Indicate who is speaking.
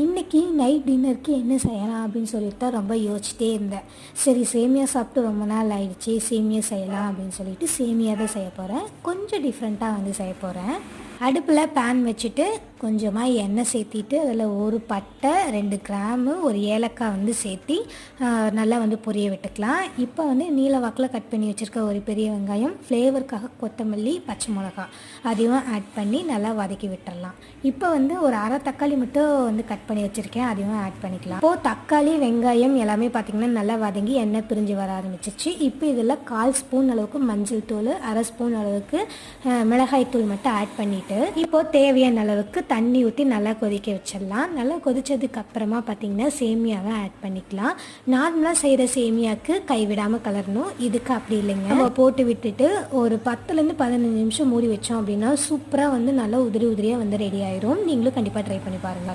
Speaker 1: இன்றைக்கி நைட் டின்னருக்கு என்ன செய்யலாம் அப்படின்னு சொல்லிட்டு தான் ரொம்ப யோசிச்சிட்டே இருந்தேன். சரி, சேமியா சாப்பிட்டு ரொம்ப நாள் ஆயிடுச்சு, சேமியா செய்யலாம் அப்படின்னு சொல்லிட்டு சேமியா தான் செய்ய போகிறேன். கொஞ்சம் டிஃப்ரெண்ட்டாக வந்து செய்ய போகிறேன். அடுப்பில் பேன் வச்சுட்டு கொஞ்சமாக எண்ணெய் சேர்த்திட்டு அதில் ஒரு பட்டை, 2 கிராம்பு, ஒரு ஏலக்காய் வந்து சேர்த்தி நல்லா வந்து பொரிய விட்டுக்கலாம். இப்போ வந்து நீல வாக்கில் கட் பண்ணி வச்சுருக்க ஒரு பெரிய வெங்காயம், ஃப்ளேவருக்காக கொத்தமல்லி, பச்சை மிளகா அதையும் ஆட் பண்ணி நல்லா வதக்கி விட்டுடலாம். இப்போ வந்து ஒரு அரை தக்காளி மட்டும் வந்து கட் பண்ணி வச்சுருக்கேன், அதையும் ஆட் பண்ணிக்கலாம். இப்போது தக்காளி, வெங்காயம் எல்லாமே பார்த்திங்கன்னா நல்லா வதங்கி எண்ணெய் பிரிஞ்சு வர ஆரம்பிச்சிருச்சு. இப்போ இதில் 1/4 ஸ்பூன் அளவுக்கு மஞ்சள் தூள், அரை ஸ்பூன் அளவுக்கு மிளகாய் தூள் மட்டும் ஆட் பண்ணிவிட்டு இப்போது தேவையான அளவுக்கு தண்ணி ஊற்றி நல்லா கொதிக்க வச்சிடலாம். நல்லா கொதிச்சதுக்கு அப்புறமா பார்த்திங்கன்னா சேமியாவை ஆட் பண்ணிக்கலாம். நார்மலாக செய்கிற சேமியாவுக்கு கைவிடாமல் கலரணும், இதுக்கு அப்படி இல்லைங்க. நம்ம போட்டு விட்டுட்டு ஒரு 10லேருந்து 15 நிமிஷம் மூடி வச்சோம் அப்படின்னா சூப்பராக வந்து நல்லா உதிரியாக வந்து ரெடி ஆயிரும். நீங்களும் கண்டிப்பாக ட்ரை பண்ணி பாருங்கள்.